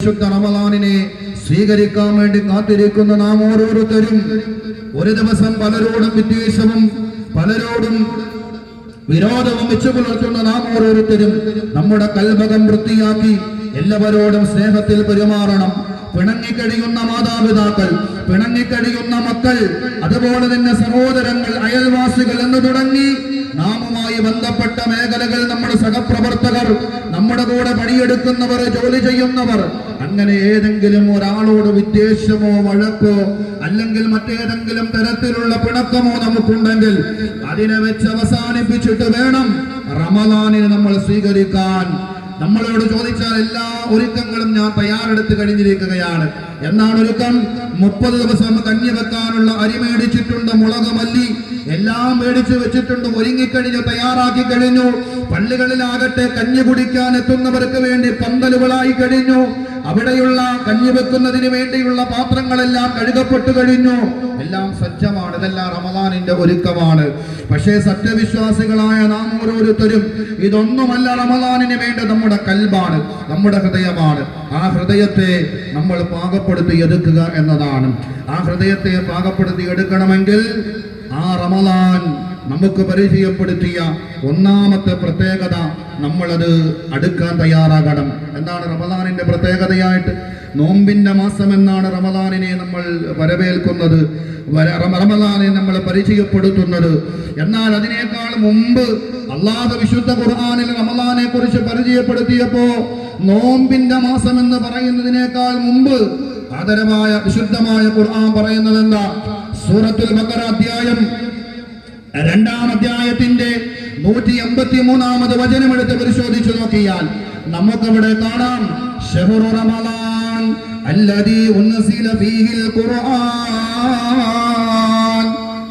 വിശുദ്ധ റമളാനിനെ സ്വീകരിക്കാൻ വേണ്ടി കാത്തിരിക്കുന്ന നാം ഓരോരുത്തരും ഒരു ദിവസം പലരോടും വിദ്വേഷവും പലരോടും വിരോധവും വെച്ചു പുലർത്തുന്ന നാം ഓരോരുത്തരും നമ്മുടെ കൽബകം വൃത്തിയാക്കി എല്ലാവരോടും സ്നേഹത്തിൽ പെരുമാറണം. പിണങ്ങിക്കഴിയുന്ന മാതാപിതാക്കൾ, പിണങ്ങിക്കഴിയുന്ന മക്കൾ, അതുപോലെ തന്നെ സഹോദരങ്ങൾ, അയൽവാസികൾ എന്ന് തുടങ്ങി നാമുമായി ബന്ധപ്പെട്ട മേഖലകൾ, നമ്മുടെ സഹപ്രവർത്തകർ, നമ്മുടെ കൂടെ പണിയെടുക്കുന്നവർ, ജോലി ചെയ്യുന്നവർ, അങ്ങനെ ഏതെങ്കിലും ഒരാളോട് വിദ്വേഷമോ വഴക്കോ അല്ലെങ്കിൽ മറ്റേതെങ്കിലും തരത്തിലുള്ള പിണക്കമോ നമുക്കുണ്ടെങ്കിൽ അതിനെ വെച്ച് അവസാനിപ്പിച്ചിട്ട് വേണം റമളാനിനെ നമ്മൾ സ്വീകരിക്കാൻ. നമ്മളോട് ചോദിച്ചാൽ എല്ലാ ഒരുക്കങ്ങളും ഞാൻ തയ്യാറെടുത്ത് കഴിഞ്ഞിരിക്കുകയാണ്. എന്നാണ് ഒരുക്കം? 30 ദിവസം കഞ്ഞി വെക്കാനുള്ള അരി മേടിച്ചിട്ടുണ്ട്, മുളക് മല്ലി എല്ലാം മേടിച്ചു വെച്ചിട്ടുണ്ട്, ഒരുങ്ങിക്കഴിഞ്ഞു, തയ്യാറാക്കി കഴിഞ്ഞു. പള്ളികളിലാകട്ടെ കഞ്ഞി കുടിക്കാൻ എത്തുന്നവർക്ക് വേണ്ടി പന്തലുകളായി കഴിഞ്ഞു. അവിടെയുള്ള കഞ്ഞി വെക്കുന്നതിന് വേണ്ടിയുള്ള പാത്രങ്ങളെല്ലാം കഴുകപ്പെട്ടു കഴിഞ്ഞു. എല്ലാം സജ്ജമാണ്. ഇതെല്ലാം റമളാനിന്റെ ഒരുക്കമാണ്. പക്ഷേ സത്യവിശ്വാസികളായ നാം ഓരോരുത്തരും ഇതൊന്നുമല്ല റമളാനിന് വേണ്ട. നമ്മുടെ കൽബാണ്, നമ്മുടെ ഹൃദയമാണ്. ആ ഹൃദയത്തെ നമ്മൾ പാകപ്പെടുത്തി എടുക്കുക എന്നതാണ്. ആ ഹൃദയത്തെ പാകപ്പെടുത്തി എടുക്കണമെങ്കിൽ ആ റമളാൻ നമുക്ക് പരിചയപ്പെടുത്തിയ ഒന്നാമത്തെ പ്രത്യേകത, നമ്മളത് അടുക്കാൻ തയ്യാറാകണം. എന്താണ് റമളാനിന്റെ പ്രത്യേകതയായിട്ട്? നോമ്പിന്റെ മാസം എന്നാണ് റമളാനിനെ നമ്മൾ വരവേൽക്കുന്നത്, റമളാനെ നമ്മൾ പരിചയപ്പെടുത്തുന്നത്. എന്നാൽ അതിനേക്കാൾ മുമ്പ് അല്ലാഹു വിശുദ്ധ ഖുർആനിൽ റമളാനെ കുറിച്ച് പരിചയപ്പെടുത്തിയപ്പോ നോമ്പിന്റെ മാസം എന്ന് പറയുന്നതിനേക്കാൾ മുമ്പ് ആദരമായ വിശുദ്ധമായ ഖുർആൻ പറയുന്നത് എന്താ? സൂറത്തുൽ ബഖറ അധ്യായം 2-ാം അധ്യായത്തിന്റെ 183-ാമത് വചനം എടുത്ത് പരിശോധിച്ചു നോക്കിയാൽ നമുക്കവിടെ കാണാം, ശഹ്റു റമളാൻ അല്ലദീ ഉൻസില ഫീഹിൽ ഖുർആൻ.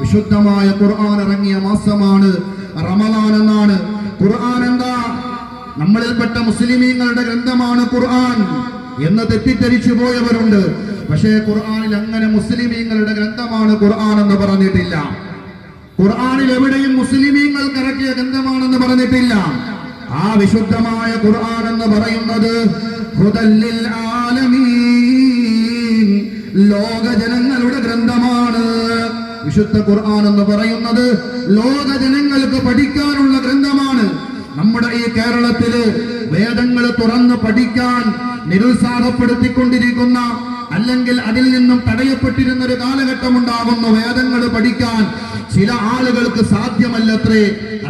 വിശുദ്ധമായ ഖുർആൻ ഇറങ്ങിയ മാസമാണ് റമളാൻ എന്നാണ്. ഖുർആൻ എന്താ? നമ്മളിൽപ്പെട്ട മുസ്ലിമീങ്ങളുടെ ഗ്രന്ഥമാണ് ഖുർആൻ എന്ന് തെറ്റിദ്ധരിച്ചു പോയവരുണ്ട്. പക്ഷേ ഖുർആനിൽ അങ്ങനെ മുസ്ലിമീങ്ങളുടെ ഗ്രന്ഥമാണ് ഖുർആൻ എന്ന് പറഞ്ഞിട്ടില്ല. ഖുർആനിൽ എവിടെയും മുസ്ലിമീങ്ങൾക്ക് ഇറക്കിയ ഗ്രന്ഥമാണെന്ന് പറഞ്ഞിട്ടില്ല. ആ വിശുദ്ധമായ ഖുർആൻ എന്ന് പറയുന്നത് ഹുദൽ ലിൽ ആലമീൻ, ലോക ജനങ്ങളുടെ ഗ്രന്ഥമാണ്. വിശുദ്ധ ഖുർആൻ എന്ന് പറയുന്നത് ലോക ജനങ്ങൾക്ക് പഠിക്കാനുള്ള ഗ്രന്ഥമാണ്. നമ്മുടെ ഈ കേരളത്തില് വേദങ്ങൾ തുറന്ന് പഠിക്കാൻ നിരുത്സാഹപ്പെടുത്തിക്കൊണ്ടിരിക്കുന്ന, അല്ലെങ്കിൽ അതിൽ നിന്നും തടയപ്പെട്ടിരുന്ന ഒരു കാലഘട്ടം ഉണ്ടാകുന്നു. വേദങ്ങൾ പഠിക്കാൻ ചില ആളുകൾക്ക് സാധ്യമല്ലത്രേ,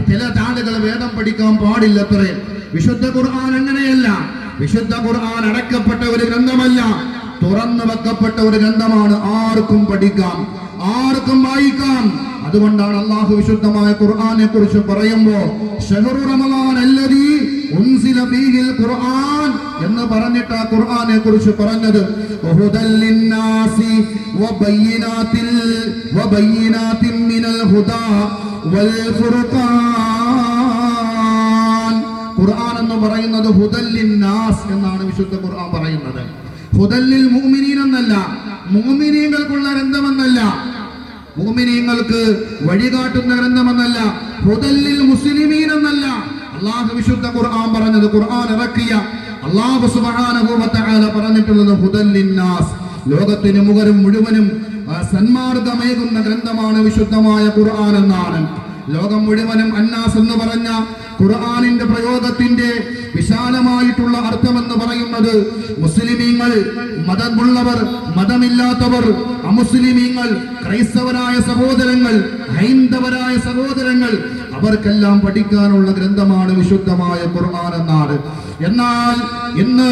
ചില ആളുകൾ വേദം പഠിക്കാൻ പാടില്ലത്രേ. വിശുദ്ധ ഖുർആൻ അങ്ങനെയല്ല. വിശുദ്ധ ഖുർആൻ അടക്കപ്പെട്ട ഒരു ഗ്രന്ഥമല്ല, തുറന്നു വെക്കപ്പെട്ട ഒരു ഗ്രന്ഥമാണ്. ആർക്കും പഠിക്കാം, ആർക്കും വായിക്കാം. അതുകൊണ്ടാണ് അല്ലാഹു വിശുദ്ധമായ ഖുർആനെ കുറിച്ച് പറയുമ്പോൾ ശഹ്റു റമളാൻ അല്ലദീ ഉൻസില ഫീഹിൽ ഖുർആൻ എന്ന് പറഞ്ഞിട്ട് ആ ഖുർആനെ കുറിച്ച് പറഞ്ഞത് ഹുദൽ ലിന്നാസി വബയ്യിനാതിൻ മിനൽ ഹുദാ വൽ ഫുർഖാൻ. ഖുർആൻ എന്ന് പറയുന്നത് ഹുദൽ ലിന്നാസ് എന്നാണ് വിശുദ്ധ ഖുർആൻ പറയുന്നത്. ഹുദൽ ലിൽ മുഅ്മിനീൻ എന്നല്ല, മുഅ്മിനീങ്ങൾക്കുള്ള ഗ്രന്ഥമെന്നല്ല, മുഅ്മിനീങ്ങൾക്ക് വഴികാട്ടുന്ന ഗ്രന്ഥമെന്നല്ല, ഹുദൽ ലിൽ മുസ്ലിമീൻ എന്നല്ല. അല്ലാഹു വിശുദ്ധ ഖുർആൻ പറഞ്ഞത്, ഖുർആൻ ഇറക്കിയ അല്ലാഹു സുബ്ഹാനഹു വ തആല പറഞ്ഞിട്ടുള്ളത് ഹുദൽ ലിന്നാസ്, ലോകത്തിന് മുഴുവനും സന്മാർഗമേകുന്ന ഗ്രന്ഥമാണ് വിശുദ്ധമായ ഖുർആൻ എന്നാണ്. ലോകം മുഴുവനും അന്നാസ് എന്ന് പറഞ്ഞ ഖുർആനിന്റെ പ്രയോഗത്തിന്റെ വിശാലമായിട്ടുള്ള അർത്ഥമെന്ന് പറയുന്നത് മുസ്ലിമീങ്ങൾ, മതമുള്ളവർ, മതമില്ലാത്തവർ, അമുസ്ലിമീങ്ങൾ, ക്രൈസ്തവരായ സഹോദരങ്ങൾ, ഹൈന്ദവരായ സഹോദരങ്ങൾ, അവർക്കെല്ലാം പഠിക്കാനുള്ള ഗ്രന്ഥമാണ് വിശുദ്ധമായ ഖുർആൻ എന്നാണ്. എന്നാൽ ഇന്ന്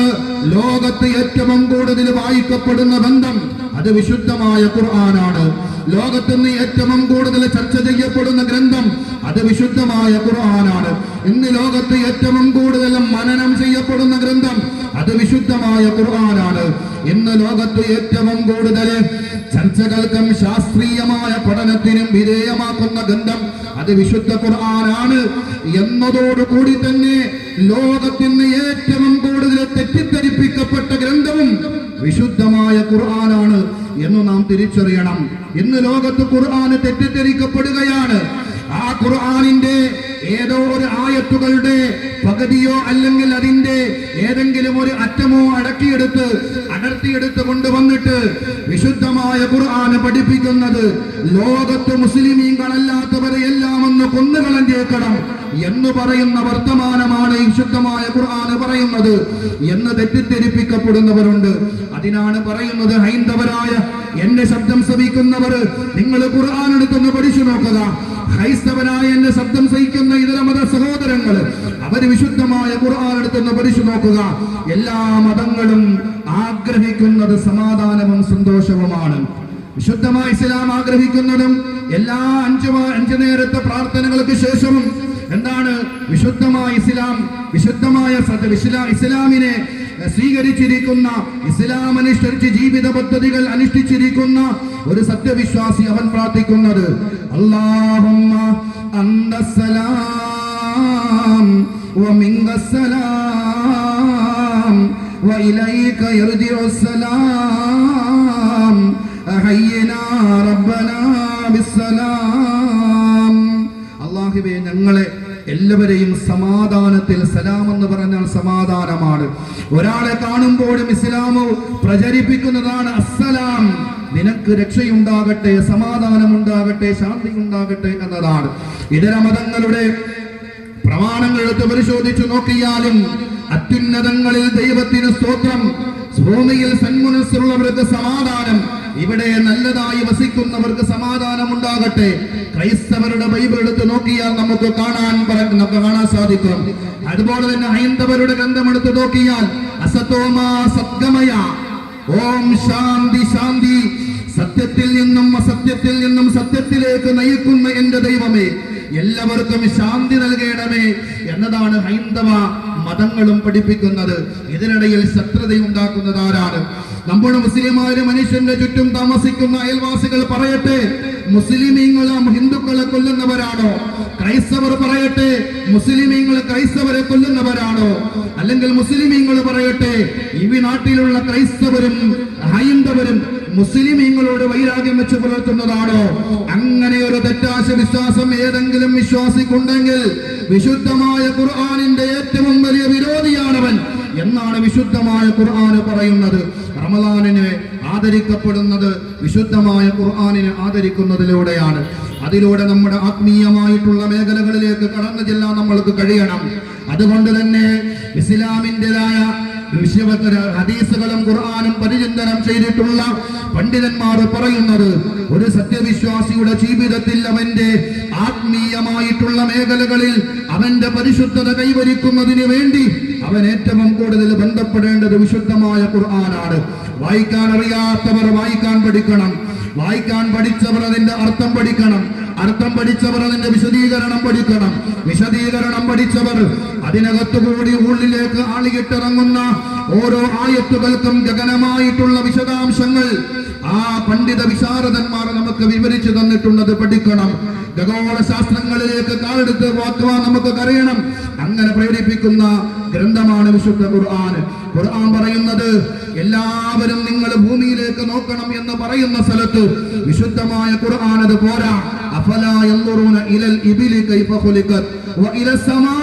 ലോകത്ത് ഏറ്റവും കൂടുതൽ വായിക്കപ്പെടുന്ന ഗ്രന്ഥം അത് വിശുദ്ധമായ ഖുർആനാണ്. ലോകത്തിന് ഏറ്റവും കൂടുതൽ ചർച്ച ചെയ്യപ്പെടുന്ന ഗ്രന്ഥം അത് വിശുദ്ധമായ ഖുർആനാണ്. ഇന്ന് ലോകത്ത് ഏറ്റവും കൂടുതൽ മനനം ചെയ്യപ്പെടുന്ന ഗ്രന്ഥം അത് വിശുദ്ധമായ ഖുർആനാണ്. ഇന്ന് ലോകത്ത് ഏറ്റവും കൂടുതൽ ചർച്ചകൾക്കും ശാസ്ത്രീയമായ പഠനത്തിനും വിധേയമാക്കുന്ന ഗ്രന്ഥം അത് വിശുദ്ധ ഖുർആനാണ് എന്നതോടുകൂടി തന്നെ ലോകത്തിന് ഏറ്റവും കൂടുതൽ തെറ്റിദ്ധരിപ്പിക്കപ്പെട്ട ഗ്രന്ഥവും വിശുദ്ധമായ ഖുർആനാണ് എന്ന് നാം തിരിച്ചറിയണം. ഇന്ന് ലോകത്ത് ഖുർആൻ തെറ്റിദ്ധരിക്കപ്പെടുകയാണ്. ആ ആ ഖുർആനിന്റെ ഏതോ ഒരു ആയത്തുകളുടെ പകുതിയോ അല്ലെങ്കിൽ അതിന്റെ ഏതെങ്കിലും ഒരു അറ്റമോ അടർത്തിയെടുത്ത് കൊണ്ടുവന്നിട്ട് വിശുദ്ധമായ ഖുർആന് പഠിപ്പിക്കുന്നത് ലോകത്ത് മുസ്ലിമീങ്ങളല്ലാത്തവരെ എല്ലാം ഒന്ന് കൊന്നുകളഞ്ഞേക്കണം എന്ന് പറയുന്ന വർത്തമാനമാണ് ഈ വിശുദ്ധമായ ഖുർആന് പറയുന്നത് എന്ന് തെറ്റിദ്ധരിപ്പിക്കപ്പെടുന്നവരുണ്ട്. അതിനാണ് പറയുന്നത്, ഹൈന്ദവരായ എന്റെ ശബ്ദം ശ്രവിക്കുന്നവർ നിങ്ങൾ ഖുർആൻ എടുത്തൊന്ന് പഠിച്ചു നോക്കുക. ക്രൈസ്തവനായ എന്നെ ശബ്ദം സഹിക്കുന്ന ഇതര മത സഹോദരങ്ങൾ അവര് വിശുദ്ധമായ ഖുർആൻ എടുത്തൊന്ന് പഠിച്ചു നോക്കുക. എല്ലാ മതങ്ങളും ആഗ്രഹിക്കുന്നത് സമാധാനവും സന്തോഷവുമാണ്. വിശുദ്ധമായ ഇസ്ലാം ആഗ്രഹിക്കുന്നതും എല്ലാ അഞ്ചു നേരത്തെ പ്രാർത്ഥനകൾക്ക് ശേഷവും എന്താണ്? വിശുദ്ധമായ ഇസ്ലാം, ഇസ്ലാമിനെ സ്വീകരിച്ചിരിക്കുന്ന, ഇസ്ലാം അനുഷ്ഠിച്ച് ജീവിത പദ്ധതികൾ അനുഷ്ഠിച്ചിരിക്കുന്ന ഒരു സത്യവിശ്വാസി അവൻ പ്രാർത്ഥിക്കുന്നത് അല്ലാഹുമ്മ അന്തസ്സലാം വമിങ്കസ്സലാം വഇലൈക യർജിഉസ്സലാം അഹയ്യിനാ റബ്ബനാ ബിസ്സലാം. അല്ലാഹുവേ, ഞങ്ങളെ എല്ലാവരെയും സമാധാനത്തിൽ, സലാം എന്ന് പറഞ്ഞാൽ സമാധാനമാണ്. ഒരാളെ കാണുമ്പോഴും ഇസ്ലാം പ്രചരിപ്പിക്കുന്നതാണ് അസ്സലാം, നിനക്ക് രക്ഷയുണ്ടാകട്ടെ, സമാധാനമുണ്ടാകട്ടെ, ശാന്തി ഉണ്ടാകട്ടെ എന്നതാണ്. ഇതര മതങ്ങളുടെ പ്രമാണങ്ങൾ എടുത്ത് പരിശോധിച്ചു നോക്കിയാലും അത്യുന്നതങ്ങളിൽ ദൈവത്തിന് സ്തോത്രം, ഭൂമിയിൽ സന്മനസ്സുള്ളവർക്ക് സമാധാനം, ഇവിടെ നല്ലതായി വസിക്കുന്നവർക്ക് സമാധാനം ഉണ്ടാകട്ടെ. ക്രൈസ്തവരുടെ ബൈബിൾ എടുത്ത് നോക്കിയാൽ നമുക്ക് കാണാൻ സാധിക്കും. അതുപോലെ തന്നെ ഹൈന്ദവരുടെ ഗ്രന്ഥം എടുത്ത് നോക്കിയാൽ അസതോമാ സദ്ഗമയ, ഓം ശാന്തി ശാന്തി, സത്യത്തിൽ നിന്നും അസത്യത്തിൽ നിന്നും സത്യത്തിലേക്ക് നയിക്കുന്ന എന്റെ ദൈവമേ, എല്ലാവർക്കും ശാന്തി നൽകണമേ എന്നതാണ് ഹൈന്ദവ മതങ്ങളും പഠിപ്പിക്കുന്നത്. ഇതിനിടയിൽ ശത്രുതയുണ്ടാക്കുന്നത് ആരാണ്? നമ്മുടെ മുസ്ലിമായ മനുഷ്യന്റെ ചുറ്റും താമസിക്കുന്ന അയൽവാസികൾ പറയട്ടെ, മുസ്ലിമീങ്ങൾ ഹിന്ദുക്കളെ കൊല്ലുന്നവരാണോ? ക്രൈസ്തവർ പറയട്ടെ, മുസ്ലിമീങ്ങൾ ക്രൈസ്തവരെ കൊല്ലുന്നവരാണോ? അല്ലെങ്കിൽ മുസ്ലിമീങ്ങൾ പറയട്ടെ, ഈ നാട്ടിലുള്ള ക്രൈസ്തവരും ഹൈന്ദവരും മുസ്ലിമീങ്ങളോട് വൈരാഗ്യം വെച്ച് പുലർത്തുന്നതാണോ? അങ്ങനെ ഒരു തെറ്റാശ വിശ്വാസം ഏതെങ്കിലും വിശ്വാസിക്കുണ്ടെങ്കിൽ വിശുദ്ധമായ ഖുർആനിന്റെ ഏറ്റവും വലിയ വിരോധിയാണവൻ എന്നാണ് വിശുദ്ധമായ ഖുർആൻ പറയുന്നത്. റമദാനിനെ ആദരിക്കപ്പെടുന്നത് വിശുദ്ധമായ ഖുർആനിനെ ആദരിക്കുന്നതിലൂടെയാണ്. അതിലൂടെ നമ്മുടെ ആത്മീയമായിട്ടുള്ള മേഖലകളിലേക്ക് കടന്നു ചെല്ലാൻ നമ്മൾക്ക് കഴിയണം. അതുകൊണ്ട് തന്നെ ഇസ്ലാമിൻ്റെതായ ഹദീസുകളും ഖുർആനും പരിചിന്തനം ചെയ്തിട്ടുള്ള പണ്ഡിതന്മാർ പറയുന്നത്, ഒരു സത്യവിശ്വാസിയുടെ ജീവിതത്തിൽ അവന്റെ ആത്മീയമായിട്ടുള്ള മേഖലകളിൽ അവന്റെ പരിശുദ്ധത കൈവരിക്കുന്നതിന് വേണ്ടി അവൻ ഏറ്റവും കൂടുതൽ ബന്ധപ്പെടേണ്ടത് വിശുദ്ധമായ ഖുർആനാണ്. വായിക്കാൻ അറിയാത്തവർ വായിക്കാൻ പഠിക്കണം, വായിക്കാൻ പഠിച്ചവർ അതിന്റെ അർത്ഥം പഠിക്കണം, അർത്ഥം പഠിച്ചവർ അതിന്റെ വിശദീകരണം പഠിക്കണം, വിശദീകരണം പഠിച്ചവർ അതിനകത്തുകൂടി ഉള്ളിലേക്ക് ആളിയിട്ടിറങ്ങുന്ന ഓരോ ആയത്തുകൾക്കും ഗഗനമായിട്ടുള്ള വിശദാംശങ്ങൾ ആ പണ്ഡിത വിശാരദന്മാർ നമുക്ക് വിവരിച്ചു തന്നിട്ടുള്ളത് പഠിക്കണം. ഖഗോള ശാസ്ത്രങ്ങളിലേക്ക് കാലെടുത്ത് വാക്കുവാൻ നമുക്ക് അറിയണം. അങ്ങനെ പ്രേരിപ്പിക്കുന്ന ഗ്രന്ഥമാണ് വിശുദ്ധ ഖുർആൻ. ഖുർആൻ പറയുന്നത് എല്ലാവരും നിങ്ങൾ ഭൂമിയിലേക്ക് നോക്കണം എന്ന് പറയുന്ന സ്ഥലത്ത് വിശുദ്ധമായ ഖുർആൻ അത് പോരാ. അഫലാ യൻദുറൂന ഇലൽ ഇബിലി കൈഫ ഖുലിഖത് വ ഇലസ് സമാ,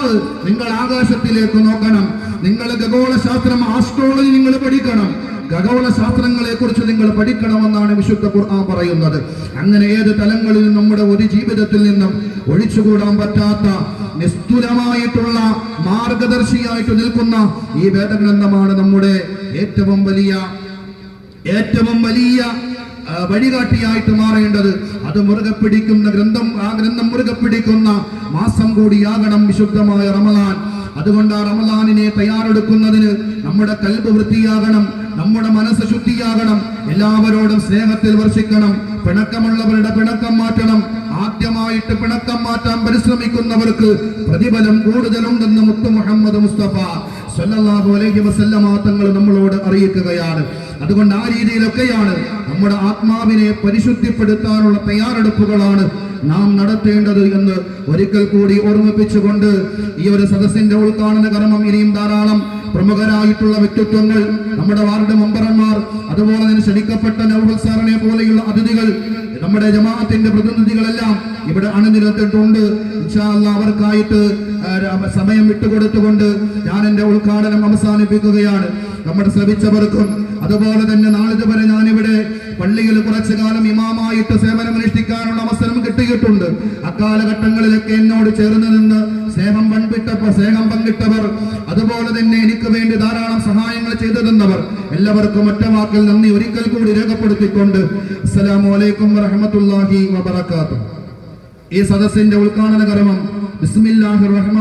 നിങ്ങൾ ആകാശത്തിലേക്ക് നോക്കണം. നിങ്ങൾ ഖഗോള ശാസ്ത്രം, ആസ്ട്രോളജി നിങ്ങൾ പഠിക്കണം, ഖഗോള ശാസ്ത്രങ്ങളെ കുറിച്ച് നിങ്ങൾ പഠിക്കണമെന്നാണ് വിശുദ്ധ ഖുർആൻ പറയുന്നത്. അങ്ങനെ ഏത് തലങ്ങളിൽ നമ്മുടെ ഒരു ജീവിതത്തിൽ നിന്നും ഒഴിച്ചുകൂടാൻ പറ്റാത്ത നിസ്തുലമായിട്ടുള്ള മാർഗദർശിയായിട്ട് നിൽക്കുന്ന ഈ വേദഗ്രന്ഥമാണ് നമ്മുടെ ഏറ്റവും വലിയ വഴികാട്ടിയായിട്ട് മാറേണ്ടത്. അത് മുറുകെ പിടിക്കുന്ന ഗ്രന്ഥം, ആ ഗ്രന്ഥം മുറുകെ പിടിക്കുന്ന മാസം കൂടിയാകണം വിശുദ്ധമായ റമദാൻ. അതുകൊണ്ട് ആ റമദാനിനെ തയ്യാറെടുക്കുന്നതിന് നമ്മുടെ കൽബ് വൃത്തിയാകണം, നമ്മുടെ മനസ്സ് ശുദ്ധിയാകണം, എല്ലാവരോടും സ്നേഹത്തിൽ വർഷിക്കണം, പിണക്കമുള്ളവരുടെ പിണക്കം മാറ്റണം. ആദ്യമായിട്ട് പിണക്കം മാറ്റാൻ പരിശ്രമിക്കുന്നവർക്ക് പ്രതിഫലം കൂടുതലുണ്ടെന്ന് മുത്തു മുഹമ്മദ് മുസ്തഫ സല്ലല്ലാഹു അലൈഹി വസല്ലമ തങ്ങൾ നമ്മളോട് അറിയിക്കുകയാണ്. അതുകൊണ്ട് ആ രീതിയിലൊക്കെയാണ് നമ്മുടെ ആത്മാവിനെ പരിശുദ്ധിപ്പെടുത്താനുള്ള തയ്യാറെടുപ്പുകളാണ് നാം നടത്തേണ്ടത് എന്ന് ഒരിക്കൽ കൂടി ഓർമ്മിപ്പിച്ചുകൊണ്ട് ഈ ഒരു സദസ്സിന്റെ ഉദ്ഘാടന കർമ്മം ഇനിയും ധാരാളം പ്രമുഖരായിട്ടുള്ള വ്യക്തിത്വങ്ങൾ, നമ്മുടെ വാർഡ് മെമ്പർമാർ, അതുപോലെ തന്നെ ക്ഷണിക്കപ്പെട്ട നൗഫൽ സാറിനെ പോലെയുള്ള അതിഥികൾ നമ്മുടെ ജമാഅത്തിന്റെ പ്രതിനിധികളെല്ലാം ഇവിടെ അണിനിരത്തിട്ടുണ്ട്. ഇൻഷാ അല്ലാഹ് അവർക്കായിട്ട് സമയം വിട്ടുകൊടുത്തുകൊണ്ട് ഞാൻ എന്റെ ഉദ്ഘാടനം അവസാനിപ്പിക്കുകയാണ്. നമ്മുടെ ശ്രമിച്ചവർക്കും അതുപോലെ തന്നെ നാളിതുവരെ ഞാനിവിടെ പള്ളിയിൽ കുറച്ചു കാലം ഇമാമായിട്ട് സേവനമനുഷ്ഠിക്കാനുള്ള അവസരം കിട്ടിയിട്ടുണ്ട്. അക്കാലഘട്ടങ്ങളിലൊക്കെ എന്നോട് ചേർന്ന് നിന്ന് സ്നേഹം പങ്കിട്ടവർ, അതുപോലെ തന്നെ എനിക്ക് വേണ്ടി ധാരാളം സഹായങ്ങൾ ചെയ്തു തന്നവർ എല്ലാവർക്കും ഒറ്റ വാക്കിൽ നന്ദി ഒരിക്കൽ കൂടി രേഖപ്പെടുത്തിക്കൊണ്ട് അസ്സലാമു അലൈക്കും വറഹ്മത്തുള്ളാഹി വബറകാതുഹു. ഈ സദസ്സിന്റെ ഉദ്ഘാടന കർമ്മം ബിസ്മില്ലാഹിർ റഹ്മാനിർ